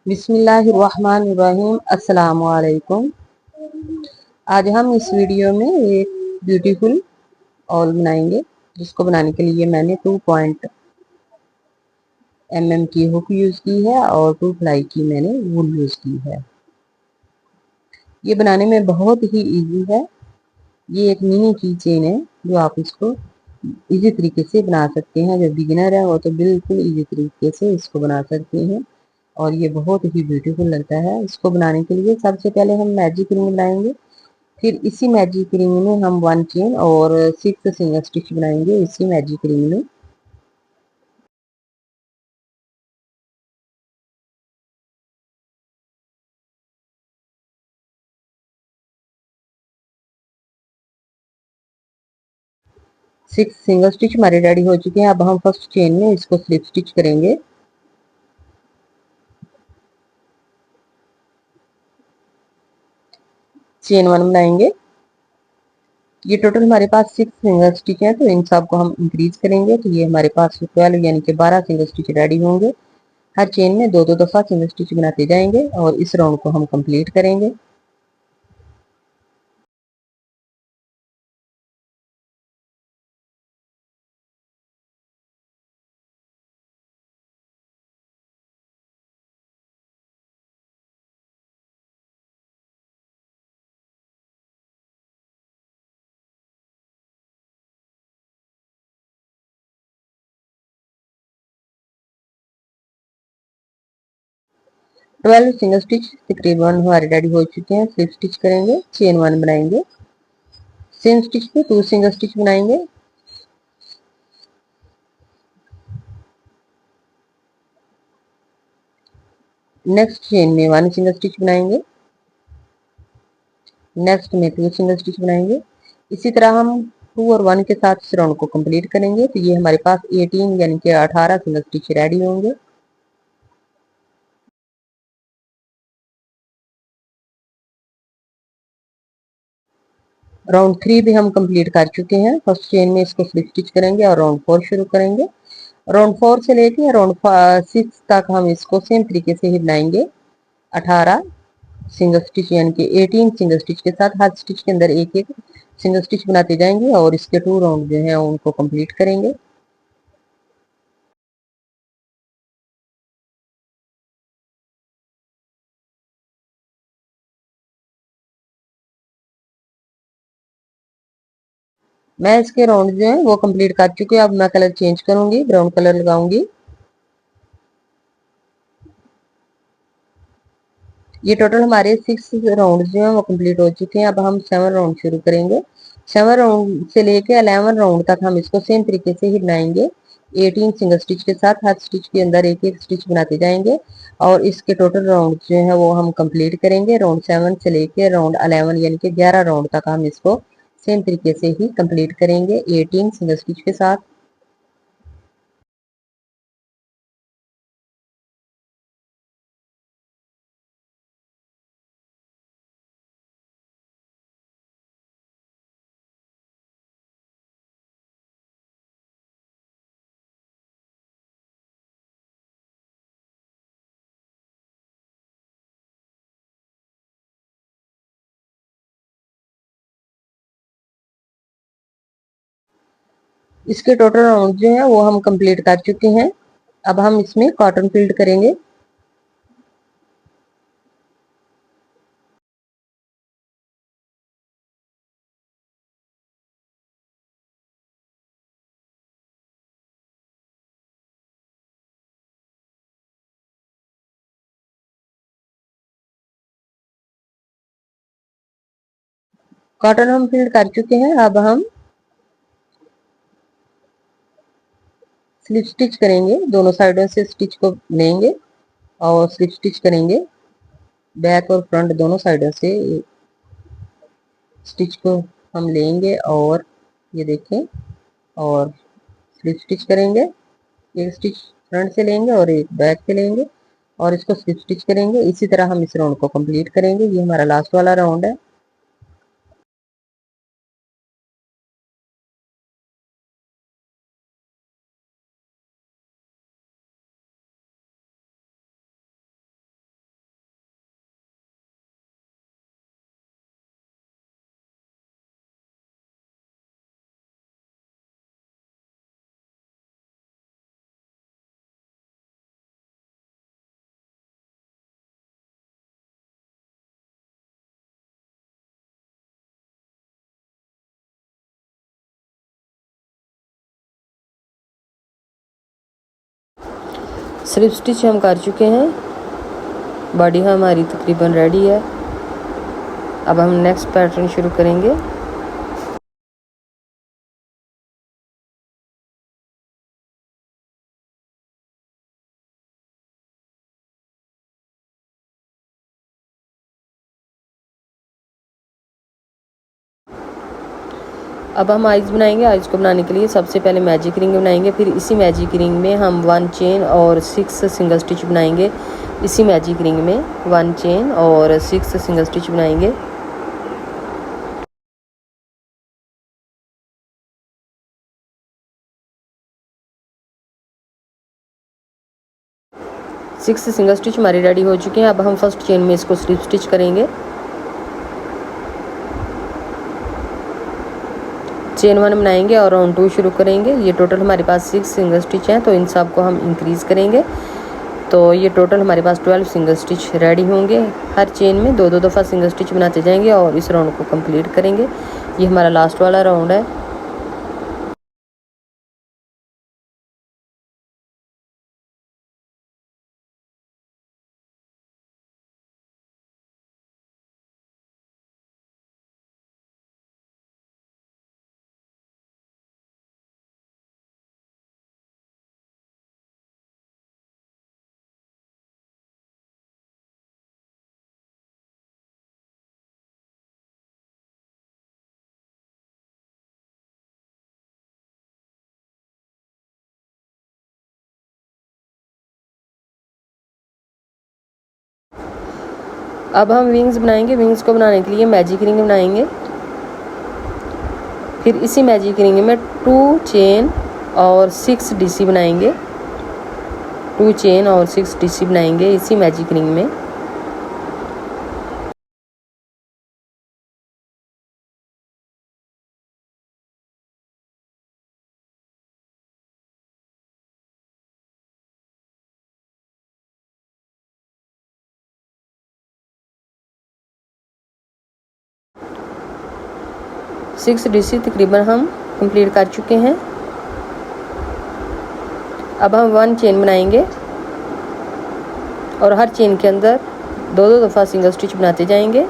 बिस्मिल्लाहिर्रहमानिर्रहीम। अस्सलाम वालेकुम। आज हम इस वीडियो में एक ब्यूटीफुल ऑल बनाएंगे, जिसको बनाने के लिए मैंने 2 mm की हुक यूज की है और 2 प्लाई की मैंने वूल यूज की है। ये बनाने में बहुत ही इजी है। ये एक मिनी की चेन है जो आप इसको इजी तरीके से बना सकते हैं। जो बिगिनर है वो तो बिल्कुल इजी तरीके से इसको बना सकते हैं और ये बहुत ही ब्यूटीफुल लगता है। इसको बनाने के लिए सबसे पहले हम मैजिक रिंग बनाएंगे, फिर इसी मैजिक रिंग में हम 1 चेन और 6 सिंगल स्टिच बनाएंगे इसी मैजिक रिंग में। सिक्स सिंगल स्टिच हमारे रेडी हो चुके हैं। अब हम फर्स्ट चेन में इसको स्लिप स्टिच करेंगे। चेन 1 बनाएंगे। ये टोटल हमारे पास 6 सिंगल स्टिच है, तो इन सब को हम इंक्रीज करेंगे तो ये हमारे पास 12 यानी कि 12 सिंगल स्टिच रेडी होंगे। हर चेन में दो दो दफा सिंगल स्टिच बनाते जाएंगे और इस राउंड को हम कंप्लीट करेंगे। ट्वेल्व सिंगल स्टिच तकरीबन हमारे रेडी हो चुके हैं। स्लिप स्टिच करेंगे, चेन 1 बनाएंगे, सेम स्टिच पे 2 सिंगल स्टिच बनाएंगे, नेक्स्ट चेन में 1 सिंगल स्टिच बनाएंगे, नेक्स्ट में 2 सिंगल स्टिच बनाएंगे। इसी तरह हम 2 और 1 के साथ इस राउंड को कंप्लीट करेंगे तो ये हमारे पास 18 यानी कि 18 सिंगल स्टिच रेडी होंगे। राउंड 3 भी हम कंप्लीट कर चुके हैं। फर्स्ट चेन में इसको स्लिप स्टिच करेंगे और राउंड 4 शुरू करेंगे। राउंड 4 से लेके राउंड 6 तक हम इसको सेम तरीके से ही बनाएंगे। 18 सिंगल स्टिच यानी कि 18 सिंगल स्टिच के साथ हर स्टिच के अंदर एक एक सिंगल स्टिच बनाते जाएंगे और इसके 2 राउंड जो है उनको कंप्लीट करेंगे। मैं इसके राउंड जो है वो कंप्लीट कर चुकी हूँ। अब मैं कलर चेंज करूंगी, ब्राउन कलर लगाऊंगी। ये टोटल हमारे 6 राउंड जो है वो कंप्लीट हो चुके हैं। अब हम 7 राउंड शुरू करेंगे। 7 राउंड से लेके 11 राउंड तक हम इसको सेम तरीके से ही बनाएंगे। 18 सिंगल स्टिच के साथ हर स्टिच के अंदर एक एक स्टिच बनाते जाएंगे और इसके टोटल राउंड जो है वो हम कंप्लीट करेंगे। राउंड 7 से लेके राउंड 11 यानी कि 11 राउंड तक हम इसको सेम तरीके से ही कंप्लीट करेंगे 18 सिंगल स्टिच के साथ। इसके टोटल राउंड जो है वो हम कंप्लीट कर चुके हैं। अब हम इसमें कॉटन फील्ड करेंगे। कॉटन हम फील्ड कर चुके हैं। अब हम स्लिप स्टिच करेंगे, दोनों साइडों से स्टिच को लेंगे और स्लिप स्टिच करेंगे। बैक और फ्रंट दोनों साइडों से स्टिच को हम लेंगे और ये देखें और स्लिप स्टिच करेंगे। एक स्टिच फ्रंट से लेंगे और एक बैक से लेंगे और इसको स्लिप स्टिच करेंगे। इसी तरह हम इस राउंड को कंप्लीट करेंगे। ये हमारा लास्ट वाला राउंड है। स्लिप स्टिच हम कर चुके हैं, बॉडी हमारी तकरीबन रेडी है। अब हम नेक्स्ट पैटर्न शुरू करेंगे। अब हम आइज़ बनाएंगे। आइज़ को बनाने के लिए सबसे पहले मैजिक रिंग बनाएंगे, फिर इसी मैजिक रिंग में हम 1 चेन और 6 सिंगल स्टिच बनाएंगे। इसी मैजिक रिंग में 1 चेन और 6 सिंगल स्टिच बनाएंगे। सिक्स सिंगल स्टिच हमारी रेडी हो चुके हैं। अब हम फर्स्ट चेन में इसको स्लिप स्टिच करेंगे। चेन 1 बनाएंगे और राउंड 2 शुरू करेंगे। ये टोटल हमारे पास 6 सिंगल स्टिच हैं, तो इन सब को हम इंक्रीज़ करेंगे। तो ये टोटल हमारे पास 12 सिंगल स्टिच रेडी होंगे। हर चेन में 2-2 दफ़ा सिंगल स्टिच बनाते जाएंगे और इस राउंड को कंप्लीट करेंगे। ये हमारा लास्ट वाला राउंड है। अब हम विंग्स बनाएंगे। विंग्स को बनाने के लिए मैजिक रिंग बनाएंगे, फिर इसी मैजिक रिंग में 2 चेन और 6 डीसी बनाएंगे। 2 चेन और 6 डीसी बनाएंगे इसी मैजिक रिंग में। सिक्स डीसी तकरीबन हम कंप्लीट कर चुके हैं। अब हम 1 चेन बनाएंगे और हर चेन के अंदर 2-2 दफ़ा सिंगल स्टिच बनाते जाएंगे।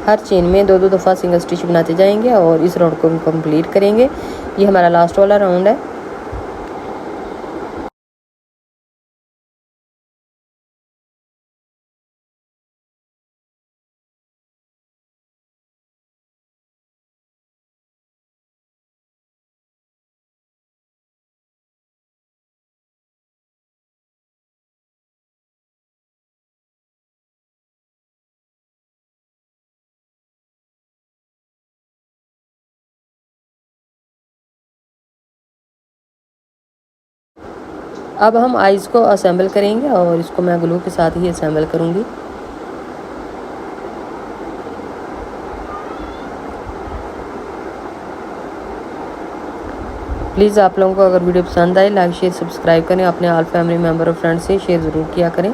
हर चेन में 2-2 दफ़ा सिंगल स्टिच बनाते जाएंगे और इस राउंड को हम कंप्लीट करेंगे। ये हमारा लास्ट वाला राउंड है। अब हम आइज़ को असेंबल करेंगे और इसको मैं ग्लू के साथ ही असेंबल करूँगी। प्लीज़ आप लोगों को अगर वीडियो पसंद आए लाइक शेयर सब्सक्राइब करें। अपने ऑल फैमिली मेम्बर और फ्रेंड से शेयर ज़रूर किया करें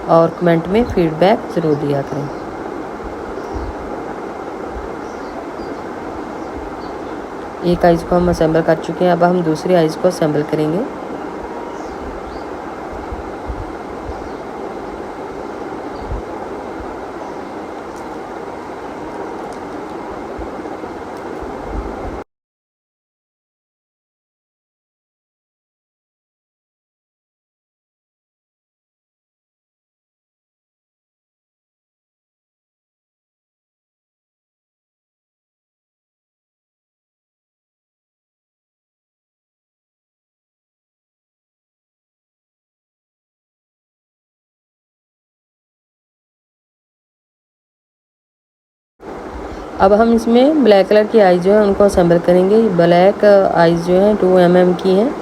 और कमेंट में फीडबैक ज़रूर दिया करें। एक आइज़ को हम असेंबल कर चुके हैं। अब हम दूसरी आइज़ को असेंबल करेंगे। अब हम इसमें ब्लैक कलर की आइज़ जो है उनको असेंबल करेंगे। ब्लैक आइज़ जो है 2 mm की हैं।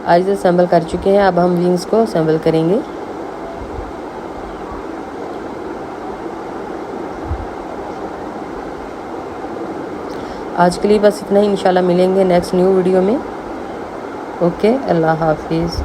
आइज़ असेंबल कर चुके हैं। अब हम विंग्स को असेंबल करेंगे। आज के लिए बस इतना ही, इंशाल्लाह मिलेंगे नेक्स्ट न्यू वीडियो में। ओके, अल्लाह हाफिज़।